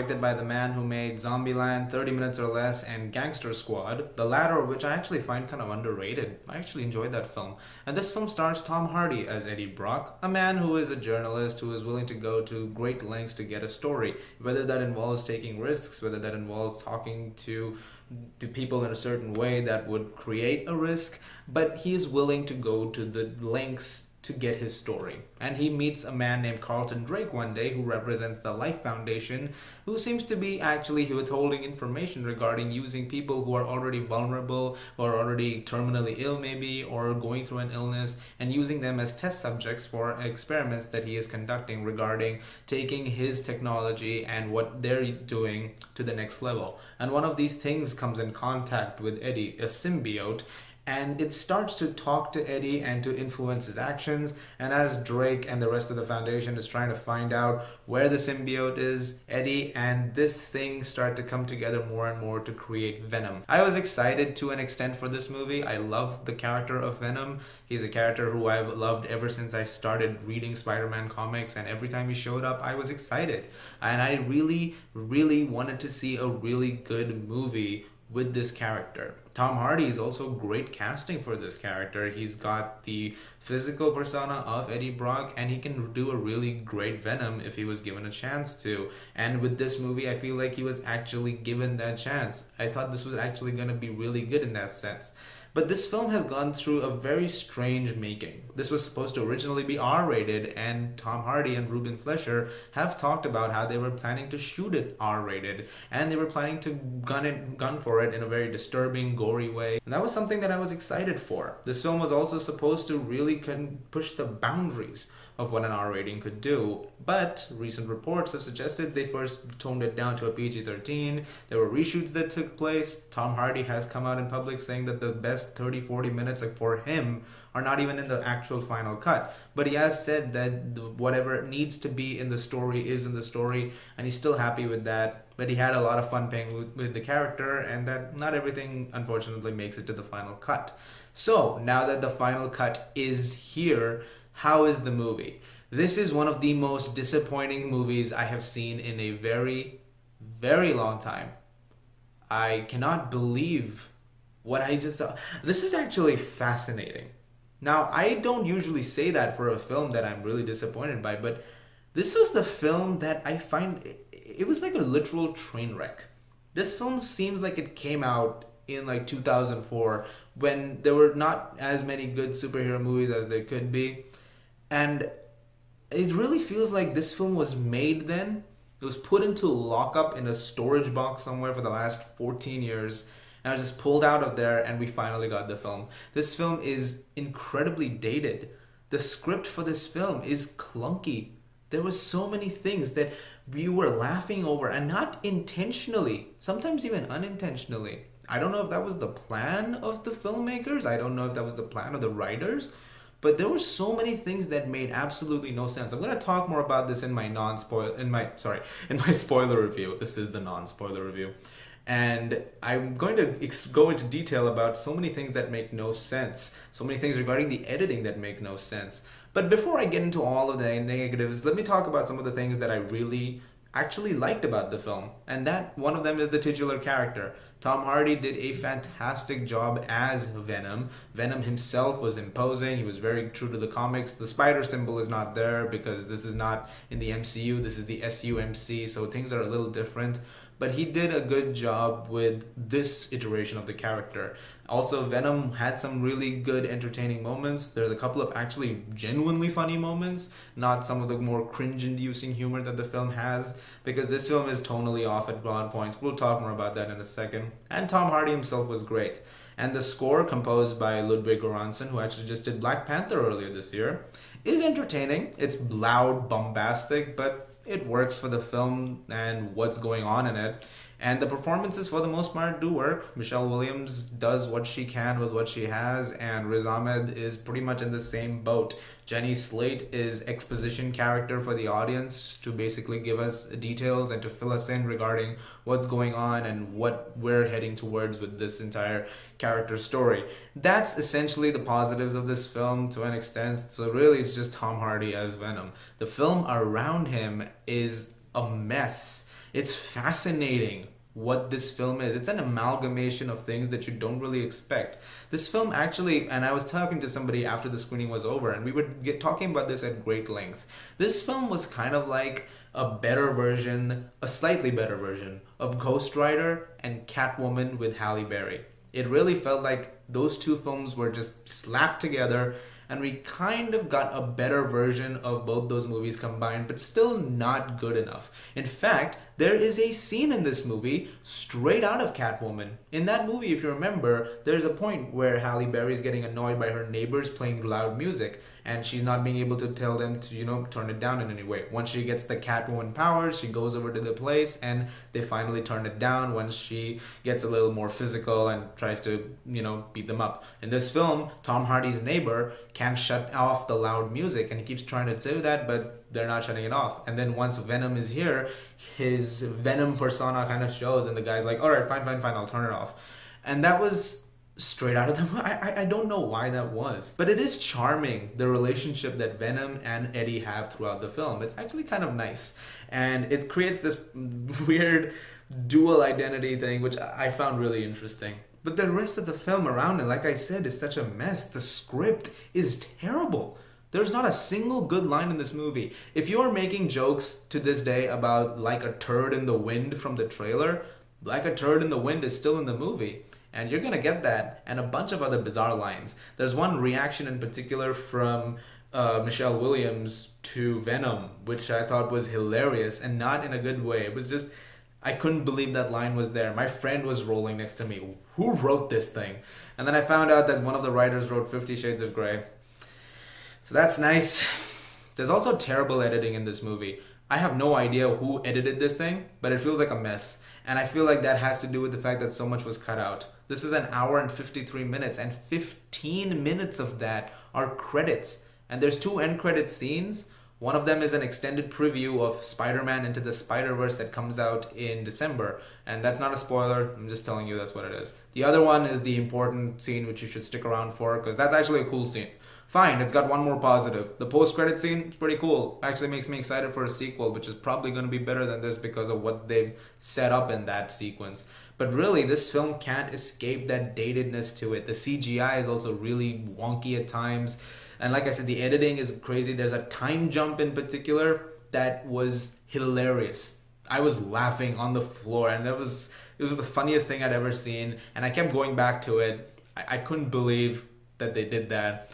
directed by the man who made Zombieland, 30 Minutes or Less, and Gangster Squad, the latter of which I actually find kind of underrated. I actually enjoyed that film. And this film stars Tom Hardy as Eddie Brock, a man who is a journalist who is willing to go to great lengths to get a story, whether that involves taking risks, whether that involves talking to people in a certain way that would create a risk, but he is willing to go to the lengths to get his story. And he meets a man named Carlton Drake one day who represents the Life Foundation, who seems to be actually withholding information regarding using people who are already vulnerable, or already terminally ill maybe, or going through an illness, and using them as test subjects for experiments that he is conducting regarding taking his technology and what they're doing to the next level. And one of these things comes in contact with Eddie, a symbiote, and it starts to talk to Eddie and to influence his actions. And as Drake and the rest of the Foundation is trying to find out where the symbiote is, Eddie and this thing start to come together more and more to create Venom. I was excited to an extent for this movie. I love the character of Venom. He's a character who I've loved ever since I started reading Spider-Man comics, and every time he showed up, I was excited. And I really, really wanted to see a really good movie with this character. Tom Hardy is also great casting for this character. He's got the physical persona of Eddie Brock, and he can do a really great Venom if he was given a chance to. And with this movie, I feel like he was actually given that chance. I thought this was actually going to be really good in that sense. But this film has gone through a very strange making. This was supposed to originally be R-rated, and Tom Hardy and Ruben Fleischer have talked about how they were planning to shoot it R-rated, and they were planning to gun for it in a very disturbing, gory way. And that was something that I was excited for. This film was also supposed to really push the boundaries of what an R rating could do, but recent reports have suggested they first toned it down to a PG-13. There were reshoots that took place. Tom Hardy has come out in public saying that the best 30-40 minutes for him are not even in the actual final cut, but he has said that whatever needs to be in the story is in the story, and he's still happy with that. But he had a lot of fun playing with the character, and that not everything unfortunately makes it to the final cut. So now that the final cut is here, how is the movie? This is one of the most disappointing movies I have seen in a very, very long time. I cannot believe what I just saw. This is actually fascinating. Now, I don't usually say that for a film that I'm really disappointed by, but this was the film that I find, it was like a literal train wreck. This film seems like it came out in like 2004, when there were not as many good superhero movies as there could be. And it really feels like this film was made then. It was put into lockup in a storage box somewhere for the last 14 years. And I was just pulled out of there, and we finally got the film. This film is incredibly dated. The script for this film is clunky. There were so many things that we were laughing over, and not intentionally, sometimes even unintentionally. I don't know if that was the plan of the filmmakers. I don't know if that was the plan of the writers. But there were so many things that made absolutely no sense. I'm going to talk more about this in my spoiler review. This is the non-spoiler review. And I'm going to go into detail about so many things that make no sense. So many things regarding the editing that make no sense. But before I get into all of the negatives, let me talk about some of the things that I really actually liked about the film. And that one of them is the titular character. Tom Hardy did a fantastic job as Venom. Venom himself was imposing. He was very true to the comics. The spider symbol is not there because this is not in the MCU. This is the SUMC, so things are a little different. But he did a good job with this iteration of the character. Also, Venom had some really good entertaining moments. There's a couple of actually genuinely funny moments, not some of the more cringe-inducing humor that the film has, because this film is tonally off at broad points. We'll talk more about that in a second. And Tom Hardy himself was great. And the score, composed by Ludwig Göransson, who actually just did Black Panther earlier this year, is entertaining. It's loud, bombastic, but it works for the film and what's going on in it. And the performances, for the most part, do work. Michelle Williams does what she can with what she has, and Riz Ahmed is pretty much in the same boat. Jenny Slate is exposition character for the audience to basically give us details and to fill us in regarding what's going on and what we're heading towards with this entire character story. That's essentially the positives of this film to an extent. So really it's just Tom Hardy as Venom. The film around him is a mess. It's fascinating what this film is. It's an amalgamation of things that you don't really expect. This film actually, and I was talking to somebody after the screening was over, and we were talking about this at great length. This film was kind of like a better version, a slightly better version of Ghost Rider and Catwoman with Halle Berry. It really felt like those two films were just slapped together, and we kind of got a better version of both those movies combined, but still not good enough. In fact, there is a scene in this movie straight out of Catwoman. In that movie, if you remember, there's a point where Halle Berry is getting annoyed by her neighbors playing loud music, and she's not being able to tell them to, turn it down in any way. Once she gets the Catwoman powers, she goes over to the place and they finally turn it down once she gets a little more physical and tries to, beat them up. In this film, Tom Hardy's neighbor can't shut off the loud music, and he keeps trying to do that, but they're not shutting it off. And then once Venom is here, his Venom persona kind of shows, and the guy's like, all right, fine, I'll turn it off. And that was straight out of them. I don't know why that was, but it is charming, the relationship that Venom and Eddie have throughout the film. It's actually kind of nice, and it creates this weird dual identity thing, which I found really interesting. But the rest of the film around it, like I said, is such a mess. The script is terrible. There's not a single good line in this movie. If you're making jokes to this day about like a turd in the wind from the trailer, like a turd in the wind is still in the movie. And you're gonna get that, and a bunch of other bizarre lines. There's one reaction in particular from Michelle Williams to Venom, which I thought was hilarious, and not in a good way. It was just, I couldn't believe that line was there. My friend was rolling next to me. Who wrote this thing? And then I found out that one of the writers wrote 50 Shades of Grey. So that's nice. There's also terrible editing in this movie. I have no idea who edited this thing, but it feels like a mess. And I feel like that has to do with the fact that so much was cut out. This is an hour and 53 minutes, and 15 minutes of that are credits. And there's 2 end credit scenes. One of them is an extended preview of Spider-Man Into the Spider-Verse that comes out in December. And that's not a spoiler, I'm just telling you that's what it is. The other one is the important scene which you should stick around for, because that's actually a cool scene. Fine, it's got one more positive. The post-credit scene is pretty cool. Actually makes me excited for a sequel, which is probably going to be better than this because of what they've set up in that sequence. But really, this film can't escape that datedness to it. The CGI is also really wonky at times. And like I said, the editing is crazy. There's a time jump in particular that was hilarious. I was laughing on the floor, and it was the funniest thing I'd ever seen. And I kept going back to it. I couldn't believe that they did that.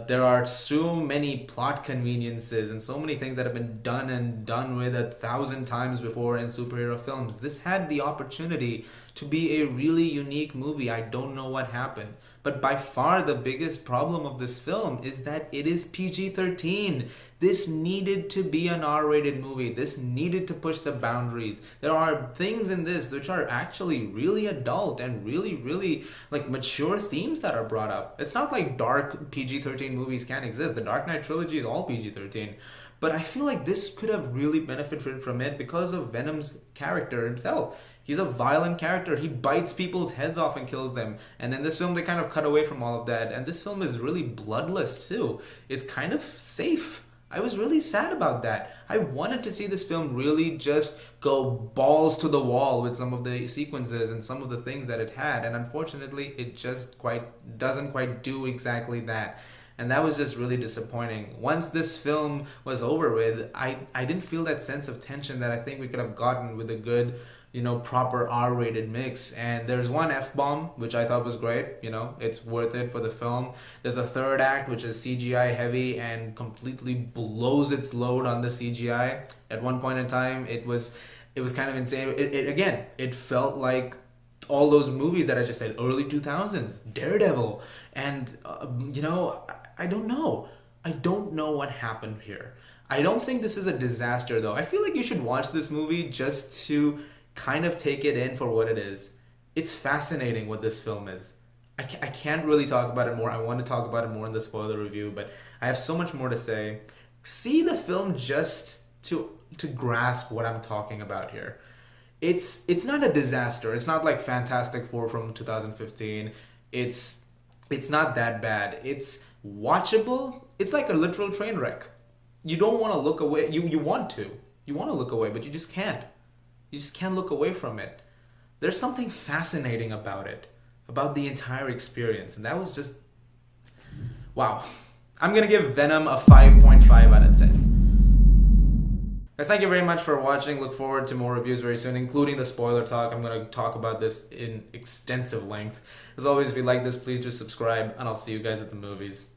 There are so many plot conveniences and so many things that have been done with 1,000 times before in superhero films. This had the opportunity to be a really unique movie. I don't know what happened. But by far the biggest problem of this film is that it is PG-13. This needed to be an R-rated movie. This needed to push the boundaries. There are things in this which are actually really adult and really like mature themes that are brought up. It's not like dark PG-13 movies can't exist. The Dark Knight trilogy is all PG-13. But I feel like this could have really benefited from it because of Venom's character himself. He's a violent character. He bites people's heads off and kills them. And in this film, they kind of cut away from all of that. And this film is really bloodless too. It's kind of safe. I was really sad about that. I wanted to see this film really just go balls to the wall with some of the sequences and some of the things that it had. And unfortunately, it just doesn't quite do exactly that. And that was just really disappointing. Once this film was over with, I didn't feel that sense of tension that I think we could have gotten with a good, proper R-rated mix. And there's one F-bomb, which I thought was great. It's worth it for the film. There's a third act, which is CGI heavy and completely blows its load on the CGI. At one point in time, it was kind of insane. It felt like all those movies that I just said, early 2000s, Daredevil. And, I don't know. I don't know what happened here. I don't think this is a disaster, though. I feel like you should watch this movie just to kind of take it in for what it is. It's fascinating what this film is. I can't really talk about it more. I want to talk about it more in the spoiler review, but I have so much more to say. See the film just to grasp what I'm talking about here. It's not a disaster. It's not like Fantastic Four from 2015. It's not that bad. It's watchable. It's like a literal train wreck. You don't want to look away. You want to. You want to look away, but you just can't. You just can't look away from it. There's something fascinating about it, about the entire experience, and that was just wow. I'm gonna give Venom a 5.5 out of 10. Guys, thank you very much for watching. Look forward to more reviews very soon, including the spoiler talk. I'm going to talk about this in extensive length. As always, if you like this, please do subscribe, and I'll see you guys at the movies.